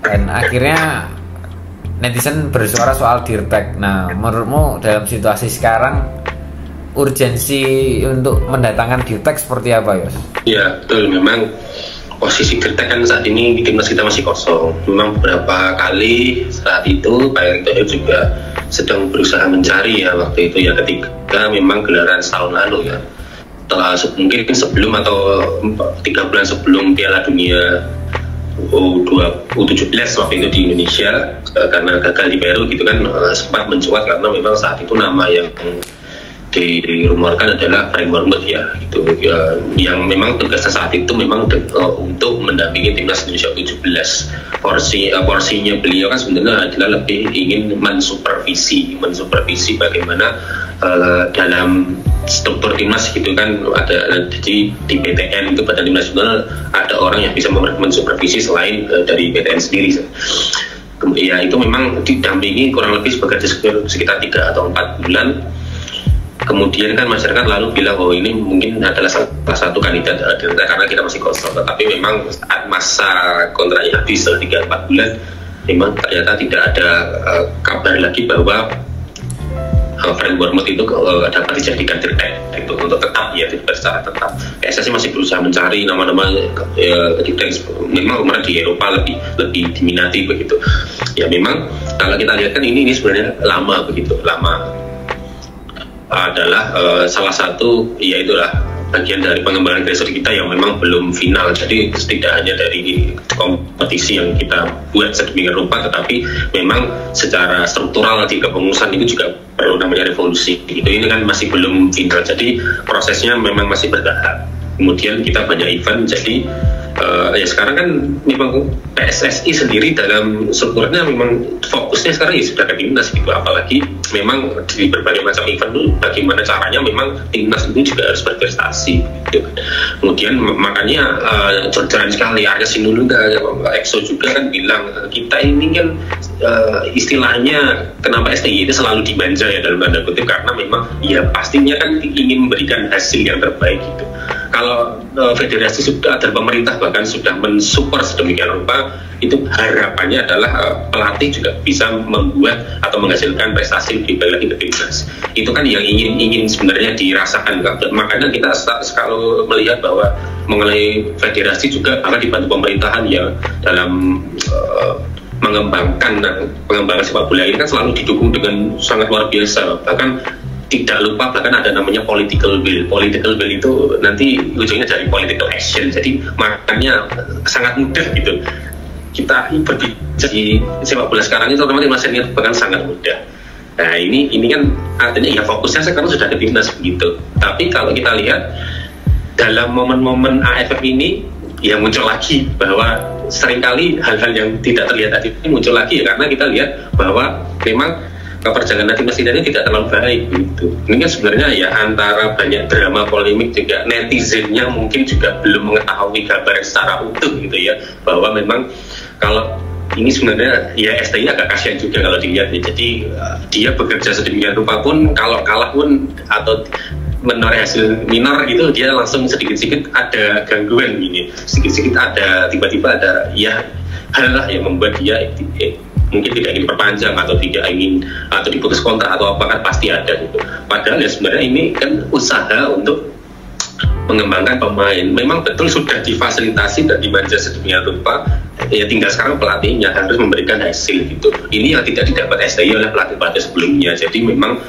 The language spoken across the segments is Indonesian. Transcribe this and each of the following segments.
dan akhirnya netizen bersuara soal Dirback. Nah, menurutmu dalam situasi sekarang urgensi untuk mendatangkan Dirback seperti apa, Yos? Ya betul, memang posisi Dirback kan saat ini di timnas kita masih kosong. Memang beberapa kali saat itu Pak Erick Thohir juga sedang berusaha mencari ya waktu itu ya, ketika memang gelaran setahun lalu ya, setelah mungkin sebelum atau 3 bulan sebelum Piala Dunia U17 waktu itu di Indonesia, karena gagal di Peru gitu kan, sempat mencuat karena memang saat itu nama yang dirumorkan adalah Frank Bournemouth ya, gitu ya, yang memang tugasnya saat itu memang untuk mendampingi timnas Indonesia U17. Porsinya beliau kan sebenarnya adalah lebih ingin mensupervisi bagaimana dalam struktur timnas gitu kan, ada jadi di PTN itu Badan Timnas Nasional ada orang yang bisa mensupervisi selain dari PTN sendiri. Ya itu memang didampingi kurang lebih sekitar 3 atau 4 bulan. Kemudian kan masyarakat lalu bilang oh ini mungkin adalah salah satu kandidat karena kita masih kosong, tetapi memang saat masa kontraknya habis 3-4 bulan memang ternyata tidak ada kabar lagi bahwa Frank Bournemouth itu dapat dijadikan Dirback itu untuk tetap ya, secara tetap. PSSI masih berusaha mencari nama-nama Dirback, memang kemarin di Eropa lebih diminati begitu. Ya memang kalau kita lihat kan ini sebenarnya lama adalah salah satu ya itulah bagian dari pengembangan grassroots kita yang memang belum final. Jadi tidak hanya dari kompetisi yang kita buat sedemikian rupa, tetapi memang secara struktural di kepengurusan itu juga perlu namanya revolusi. Ini kan masih belum final, jadi prosesnya memang masih bertahap. Kemudian kita banyak event, jadi ya sekarang kan memang PSSI sendiri dalam strukturnya memang fokusnya sekarang ya sudah ke timnas gitu, apalagi memang di berbagai macam event itu bagaimana caranya memang timnas itu juga harus berprestasi gitu. Kemudian makanya jor-joran sekali Arya Sinulinga, EXO juga kan bilang kita ini kan istilahnya kenapa STY itu selalu dimanja ya dalam tanda kutip, karena memang ya pastinya kan ingin memberikan hasil yang terbaik gitu. Kalau federasi sudah dan pemerintah bahkan sudah mensupport sedemikian rupa, itu harapannya adalah pelatih juga bisa membuat atau menghasilkan prestasi lebih baik lagi ke timnas. Itu kan yang ingin sebenarnya dirasakan. Makanya kita kalau melihat bahwa mengenai federasi juga akan dibantu pemerintahan ya dalam pengembangan sepak bola ini kan selalu didukung dengan sangat luar biasa. Bahkan tidak lupa bahkan ada namanya political will itu nanti ujungnya dari political action. Jadi makanya sangat mudah gitu kita berbicara di sepak bola sekarang itu, terutama timnas senior bahkan sangat mudah. Nah ini kan artinya ya fokusnya sekarang sudah ke timnas begitu. Tapi kalau kita lihat dalam momen-momen AFF ini ya muncul lagi bahwa seringkali hal-hal yang tidak terlihat tadi muncul lagi ya, karena kita lihat bahwa memang perjalanan timnas kita ini tidak terlalu baik gitu. Ini kan sebenarnya ya antara banyak drama polemik juga netizennya mungkin juga belum mengetahui kabar secara utuh gitu ya, bahwa memang kalau ini sebenarnya ya STI agak kasihan juga kalau dilihat ya. Jadi dia bekerja sedemikian rupa pun kalau kalah pun atau menoreh hasil minor gitu dia langsung sedikit-sedikit ada gangguan gini, sedikit-sedikit ada tiba-tiba ada ya hal lah yang membuat dia mungkin tidak ingin perpanjang atau tidak ingin atau diputus kontrak atau apa, kan pasti ada gitu. Padahal ya sebenarnya ini kan usaha untuk mengembangkan pemain. Memang betul sudah difasilitasi dan dimanja sedemikian rupa, ya tinggal sekarang pelatihnya harus memberikan hasil gitu. Ini yang tidak didapat STI oleh pelatih-pelatih sebelumnya. Jadi memang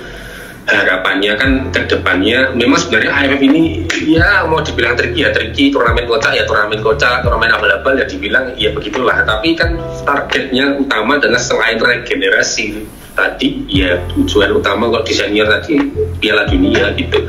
harapannya kan ke depannya memang sebenarnya AFF ini ya mau dibilang tricky turnamen kocak, turnamen abal-abal ya dibilang ya begitulah, tapi kan targetnya utama adalah selain regenerasi tadi ya tujuan utama kalau di senior tadi Piala Dunia gitu.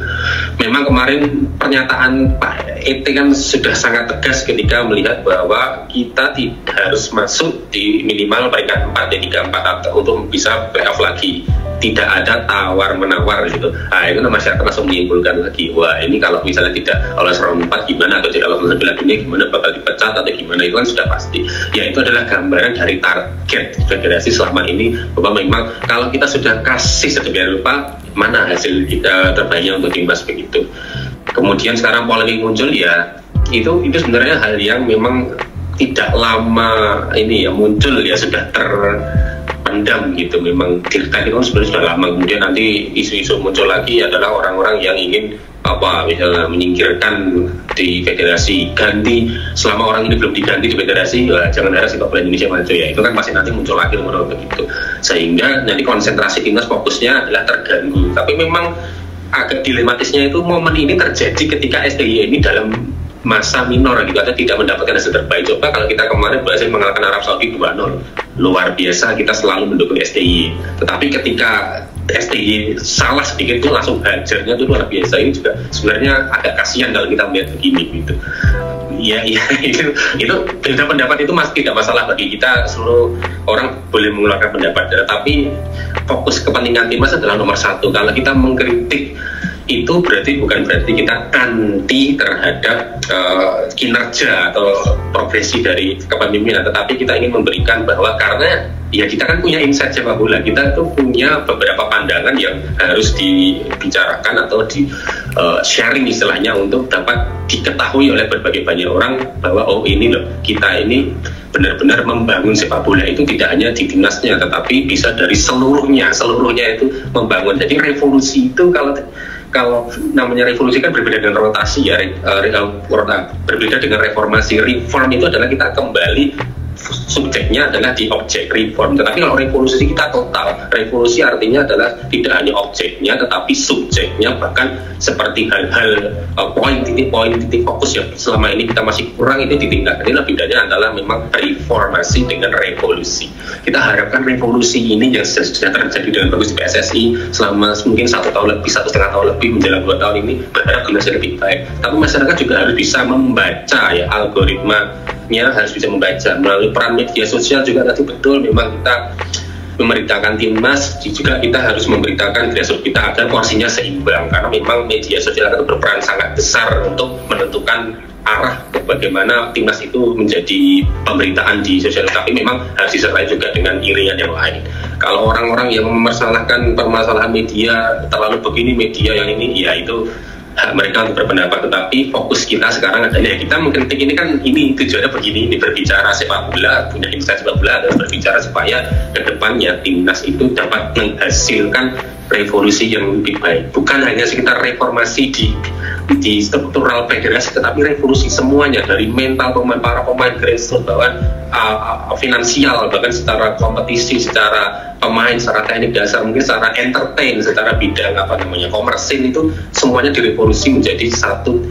Memang kemarin pernyataan Pak ET kan sudah sangat tegas ketika melihat bahwa kita tidak harus masuk di minimal peringkat 4 di 3-4 untuk bisa playoff lagi. Tidak ada tawar-menawar gitu. Nah itu masyarakat langsung menyimpulkan lagi, wah ini kalau misalnya tidak lolos round 4 gimana, atau tidak lolos Piala Dunia gimana, bakal dipecat atau gimana, itu kan sudah pasti. Ya itu adalah gambaran dari target federasi selama ini, bahwa memang kalau kita sudah kasih sedemikian rupa, mana hasil kita terbaiknya untuk timnas begitu. Kemudian sekarang polemik muncul ya itu sebenarnya hal yang memang tidak lama ini ya muncul ya sudah terpendam gitu. Memang Dirtek itu sebenarnya sudah lama, kemudian nanti isu-isu muncul lagi adalah orang-orang yang ingin misalnya menyingkirkan di federasi, ganti selama orang ini belum diganti di federasi, jangan harap sepak bola Indonesia maju ya, itu kan masih nanti muncul lagi nomor begitu, sehingga nanti konsentrasi timnas fokusnya adalah terganggu. Tapi memang agak dilematisnya itu momen ini terjadi ketika STY ini dalam masa minor gitu, atau tidak mendapatkan hasil terbaik. Coba kalau kita kemarin berhasil mengalahkan Arab Saudi 2-0, luar biasa, kita selalu mendukung STY. Tetapi ketika STY salah sedikit itu langsung hajarnya itu luar biasa. Ini juga sebenarnya agak kasihan kalau kita melihat begini gitu. Ya itu beda pendapat itu tidak masalah bagi kita, seluruh orang boleh mengeluarkan pendapat, tetapi fokus kepentingan timnas adalah nomor satu. Kalau kita mengkritik itu bukan berarti kita anti terhadap kinerja atau progresi dari kepemimpinan, tetapi kita ingin memberikan bahwa karena ya kita kan punya insight sepak bola, kita tuh punya beberapa pandangan yang harus dibicarakan atau di sharing istilahnya untuk dapat diketahui oleh berbagai banyak orang bahwa ini loh, kita ini benar-benar membangun sepak bola itu tidak hanya di timnasnya tetapi bisa dari seluruhnya itu membangun. Jadi revolusi itu kalau namanya revolusi kan berbeda dengan rotasi ya, berbeda dengan reformasi. Reform itu adalah kita kembali, subjeknya adalah di objek reform. Tetapi kalau revolusi kita total, revolusi artinya adalah tidak hanya objeknya tetapi subjeknya, bahkan seperti hal-hal titik fokus yang selama ini kita masih kurang itu ditingkatkan. Inilah bedanya adalah memang reformasi dengan revolusi. Kita harapkan revolusi ini yang sudah terjadi dengan bagus di PSSI selama mungkin 1 tahun lebih, 1,5 tahun lebih menjelang 2 tahun ini, berharap generasi lebih baik. Tapi masyarakat juga harus bisa membaca ya, algoritmanya harus bisa membaca melalui peran media sosial juga. Tadi betul, memang kita memberitakan timnas, juga kita harus memberitakan grassroots kita agar porsinya seimbang, karena memang media sosial itu berperan sangat besar untuk menentukan arah bagaimana timnas itu menjadi pemberitaan di sosial. Tapi memang harus disertai juga dengan iringan yang lain. Kalau orang-orang yang mempermasalahkan permasalahan media terlalu begini, media yang ini, ya itu hak mereka untuk berpendapat. Tetapi fokus kita sekarang adalah ya, kita mengkritik ini kan, ini tujuannya begini, ini berbicara sepak bola, punya insight sepak bola, dan berbicara supaya ke depannya timnas itu dapat menghasilkan revolusi yang lebih baik, bukan hanya sekitar reformasi di struktural federasi, tetapi revolusi semuanya, dari mental pemain, para pemain grassroots, bahkan finansial, bahkan secara kompetisi, secara pemain, secara teknik dasar, mungkin secara entertain, secara bidang komersil, itu semuanya direvolusi menjadi satu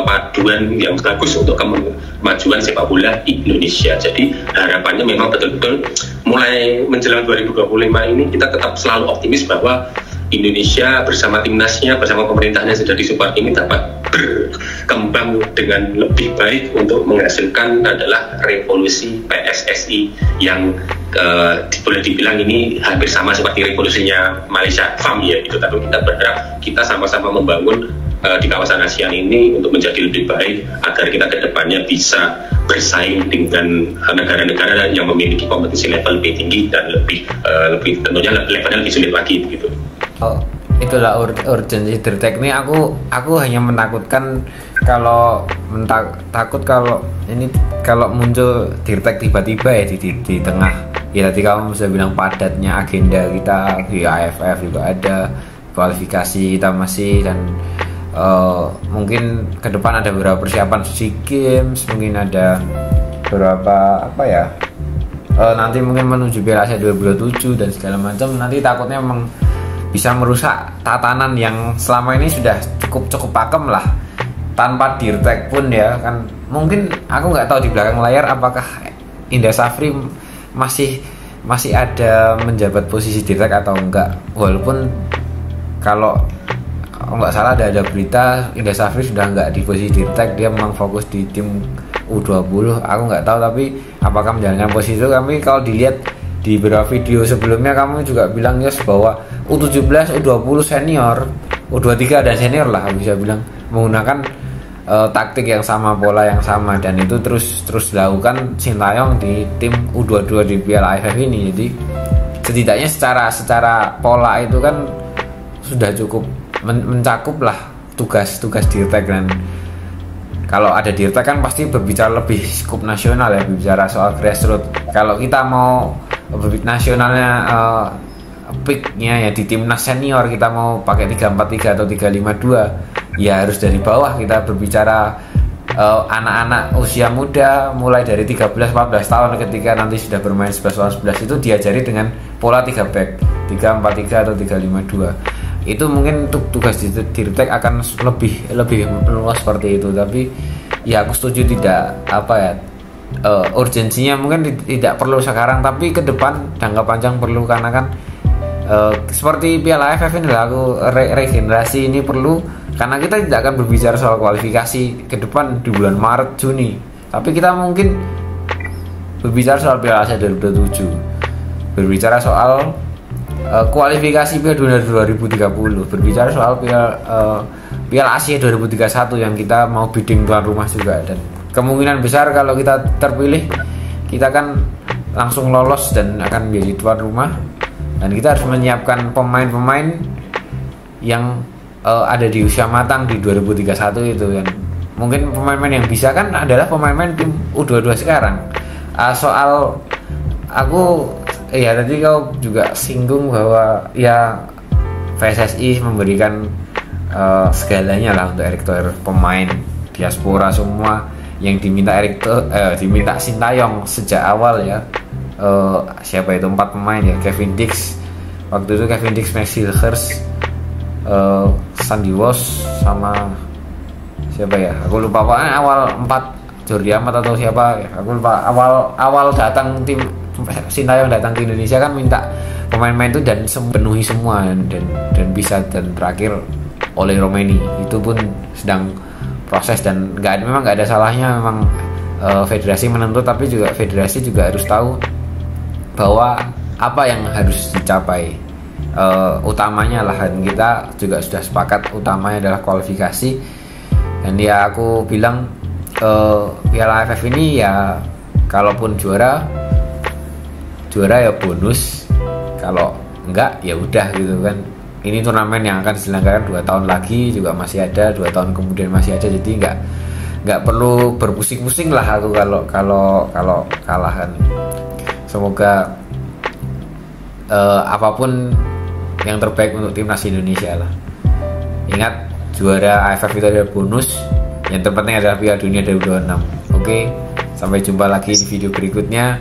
paduan yang bagus untuk kemajuan sepak bola Indonesia. Jadi harapannya memang betul-betul mulai menjelang 2025 ini kita tetap selalu optimis bahwa Indonesia bersama timnasnya, bersama pemerintahnya sudah disupport ini dapat berkembang dengan lebih baik untuk menghasilkan adalah revolusi PSSI yang boleh dibilang ini hampir sama seperti revolusinya Malaysia FAM ya gitu. Tapi kita berharap kita sama-sama membangun di kawasan ASEAN ini untuk menjadi lebih baik agar kita ke depannya bisa bersaing dengan negara-negara yang memiliki kompetisi level lebih tinggi dan lebih tentunya levelnya lebih sulit lagi begitu. Oh, itulah urgensi Dirtek ini. Aku hanya menakutkan takut kalau muncul Dirtek tiba-tiba ya di tengah. Ya tadi kamu bisa bilang padatnya agenda kita di AFF juga ada, kualifikasi kita masih, dan mungkin ke depan ada beberapa persiapan SEA Games, mungkin ada beberapa nanti mungkin menuju Piala Asia 2027 dan segala macam. Nanti takutnya memang bisa merusak tatanan yang selama ini sudah cukup pakem lah tanpa Dirtek pun ya kan. Mungkin aku nggak tahu di belakang layar apakah Indra Safri masih ada menjabat posisi Dirtek atau enggak, walaupun kalau nggak salah ada berita Indra Safri sudah nggak di posisi Dirtek, dia memang fokus di tim U20. Aku nggak tahu tapi apakah menjalankan posisi itu. Kami kalau dilihat di beberapa video sebelumnya kamu juga bilang yes bahwa U17, U20 senior, U23 dan senior lah bisa bilang menggunakan taktik yang sama, pola yang sama, dan itu terus dilakukan Sintayong di tim U22 di Piala AFF ini. Jadi setidaknya secara pola itu kan sudah cukup mencakup lah tugas Dirtek, dan kalau ada Dirtek kan pasti berbicara lebih skup nasional ya, berbicara soal grassroots. Kalau kita mau berbicara nasionalnya, peaknya ya di timnas senior, kita mau pakai 3-4-3 atau 3-5-2, ya harus dari bawah. Kita berbicara anak-anak usia muda mulai dari 13-14 tahun, ketika nanti sudah bermain 11-11 itu diajari dengan pola 3 back, 3-4-3 atau 3-5-2. Itu mungkin untuk tugas di Dirtek akan lebih meluas seperti itu. Tapi ya aku setuju, tidak urgensinya mungkin tidak perlu sekarang, tapi ke depan jangka panjang perlu, karena kan seperti Piala AFF ini lah, aku regenerasi ini perlu, karena kita tidak akan berbicara soal kualifikasi ke depan di bulan Maret Juni, tapi kita mungkin berbicara soal Piala Asia 2027, berbicara soal kualifikasi Piala Dunia 2030, berbicara soal Piala Asia 2031 yang kita mau bidding tuan rumah juga. Dan kemungkinan besar kalau kita terpilih, kita kan langsung lolos dan akan menjadi tuan rumah. Dan kita harus menyiapkan pemain-pemain yang ada di usia matang di 2031 itu. Dan mungkin pemain-pemain yang bisa kan adalah pemain-pemain tim U22 sekarang. Soal aku ya tadi kau juga singgung bahwa ya PSSI memberikan segalanya lah untuk Erick Thohir, pemain diaspora semua yang diminta diminta Sintayong sejak awal ya. Siapa itu 4 pemain ya, Kevin Dix waktu itu, Kevin Dix, Max Hilgers, Sandy Walsh, sama siapa ya, aku lupa. Pokoknya awal 4 Jordi Amat atau siapa ya, aku lupa. Awal datang tim Sintayong datang ke Indonesia kan minta pemain-pemain itu dan penuhi semua dan bisa. Dan terakhir oleh Romeni itu pun sedang proses, dan memang nggak ada salahnya memang federasi menuntut, tapi juga federasi juga harus tahu bahwa apa yang harus dicapai. Utamanya lah, dan kita juga sudah sepakat utamanya adalah kualifikasi. Dan ya aku bilang Piala AFF ini ya kalaupun juara ya bonus, kalau enggak ya udah gitu kan. Ini turnamen yang akan diselenggarakan 2 tahun lagi juga masih ada, 2 tahun kemudian masih ada, jadi nggak perlu berpusing-pusing lah aku kalau kalah kan. Semoga apapun yang terbaik untuk timnas Indonesia lah. Ingat, juara AFF itu adalah bonus, yang terpenting adalah Piala Dunia 2026. Oke, sampai jumpa lagi di video berikutnya.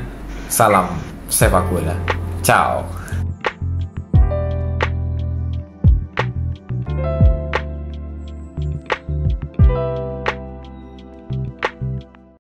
Salam sepak bola, ciao.